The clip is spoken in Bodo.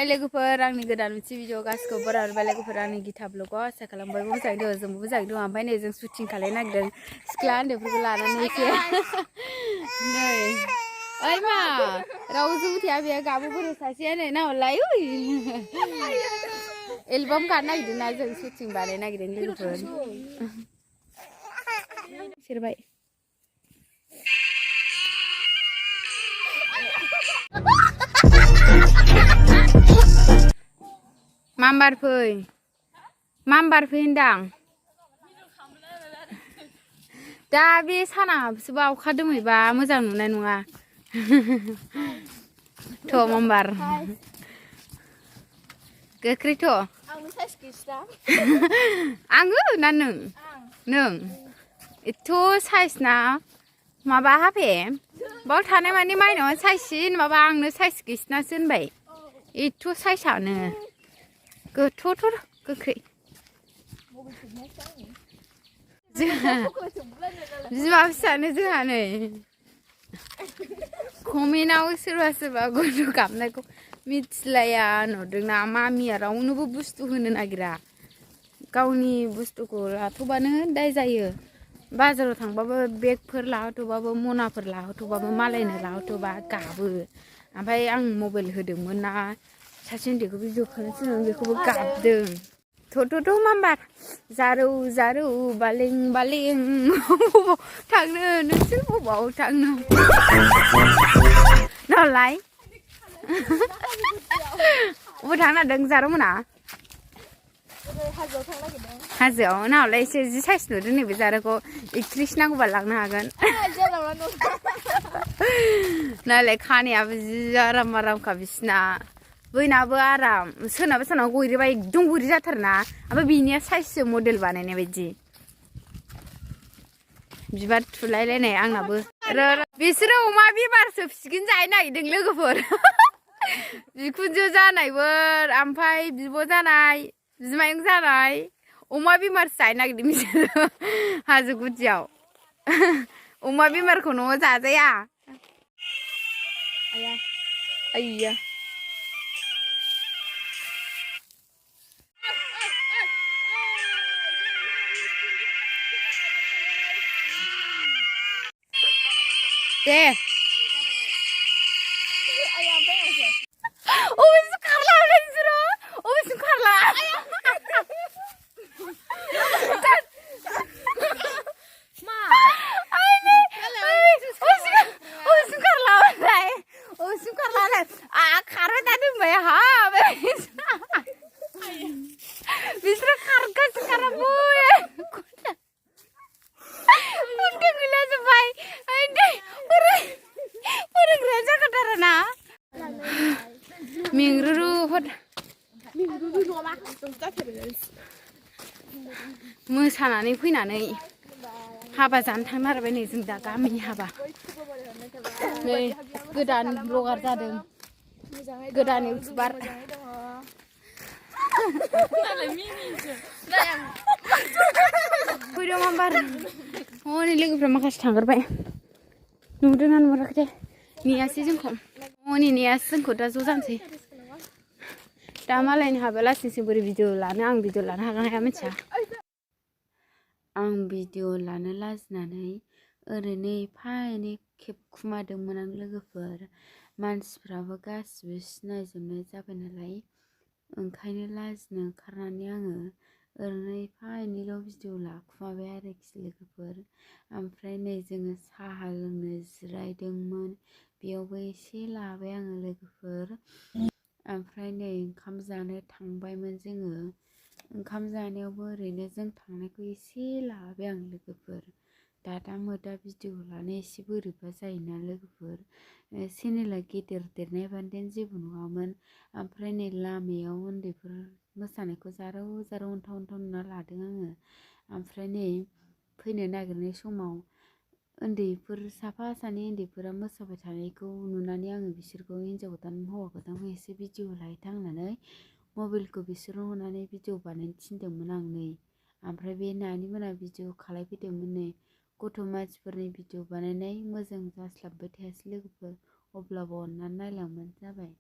हाय लोगोफोर आंनि गोदान मोनसे भिडिअ गासिखौ बरायबाय लोगोफोर आंनि गिथा ब्लगआव आसा खालामबाय मोजाङै दङ जोंबो मोजाङै दङ ओमफ्राय नै जों शुटिं खालायनो नागिरदों सिख्ला उन्दैफोरखौ लानानै एसे नै ओइ मा रावजोंबो थाया बेयो गाबो बोरो सासेयानो नाहरलाय एलबाम गानो नागिरदों ना जों शुटिं बानायनो नागिरदों लोगोफोर सेरबाय मामबार फै होनदां दा बे साना हाबसोबा अखा दोमैबा मोजां नुनाय नङा थ' मामबार गोख्रैथ' आङो ना नों एथ' साइज ना माबा हाफे बाव थानाय माने माइनाव साइजसिन माबा आंनो साइज गैसिनासो होनबाय एथ' साइजआनो गोथौथ' गोख्रै बिमा फिसानो जोंहा नै कमेन्टआव सोरबा गथ' गाबनायखौ मिथिलाया नुदोंना मामिया रावनोबो बुस्थु होनो नागिरा गावनि बुस्थुखौ लाथ'बानो दाय जायो बाजाराव थांबाबो बेगफोर लाहोथ'बाबो मनाफोर लाहोथ'बाबो मालायनो लाहोथ'बा गाबो ओमफ्राय आं मबाइल होदोंमोन ना सासे उन्दैखौ भिडिअ खालामसिनो बेखौबो गाबदों थ' मामबार जारौ बालें बबाव थांनो नोंसोर बबाव थांनो नालाय बबाव थांनो नागिरदों जारौ मोना हाजोआव नाहरलाय एसे जि साइज नुदों नैबे जारौखौ एक्ट्रिस नांगौबा लांनो हागोन नालाय खानायाबो जि आरामखा बिसिना बैनाबो आराम सोरनाबा गयरोबा एकदम गयरि जाथारोना ओमफ्राय बिनिया साइजसो मडेल बानायनाय बायदि बिबार थुलायलायनाय आंनाबो बिसोरो अमा बेमारसो फिसिगोन जाहैनो नागिरदों लोगोफोर बिखुनजो जानायबो ओमफ्राय बिब' जानाय बिमायं जानाय अमा बेमारसो जाहैनो नागिरदों बिसोरो हाजो गुदियाव अमा बेमारखौ न'आव जाजाया आइया दे अबेसिम खारला नोंसोरो अबेसिम खारला खारबाय दा दोनबाय हा बिसोरो खारगासिनो खाराबो गैला जोब्बाय फोरोंग्राया जाखाथारा ना मेंरुरु मोसानानै फैनानै हाबा जानो थांनो नागिरबाय नै जों दा गामिनि हाबा नै गोदान ब्लगार जादों गोदान इउटुबार फैदों मामबार हनै लोगोफ्रा माखासे थांग्रोबाय नुदोंना नुहराखै दे नेयासै जोंखौ हनै नेयासै जोंखौ दा ज' जानोसै दा मालायनि हाबा लासिंसिं बोरै भिडिअ लानो आं भिडिअ लानो हागोन हाया मिथिया आं भिडिअ लानो लाजिनानै ओरैनो एफा एनै खेबखुमादोंमोन आं लोगोफोर मानसिफ्राबो गासिबो सिनायजोबनाय जाबाय नालाय ओंखायनो लाजिनो ओंखारनानै आङो ओरैनो एफा एनैल' भिडिअ लाखुमाबाय आरोखि लोगोफोर ओमफ्राय नै जोङो साहा लोंनो जिरायदोंमोन बेयावबो एसे लाबाय आङो लोगोफोर ओमफ्राय नै ओंखाम जानो थांबायमोन जोङो ओंखाम जानायावबो ओरैनो जों थांनायखौ एसे लाबाय आं लोगोफोर दादा मोदा भिडिअ लानो एसे बोरैबा जायोना लोगोफोर चेनेला गेदेर देरनायबादेन जेबो नङामोन ओमफ्राय नै लामायाव उन्दैफोर मोसानायखौ जारौ अन्थाव नुना लादों आङो ओमफ्राय नै फैनो नागिरनाय समाव उन्दैफोर साफा सानै उन्दैफोरा मोसाबाय थानायखौ नुनानै आङो बिसोरखौ हिन्जाव गोदान हौवा गोदानखौ एसे भिडिअ लाहैथां होननानै मबाइलखौ बिसोरनो हरनानै भिडिअ बानायनो थिनदोंमोन आं नै ओमफ्राय बे नानि मोना भिडिअ खालायफैदोंमोन नै गथ' मानसिफोरनि भिडिअ बानायनाय मोजां जास्लाबबाय थायासै लोगोफोर अब्लाबो अननानै नायलांबानो जाबाय।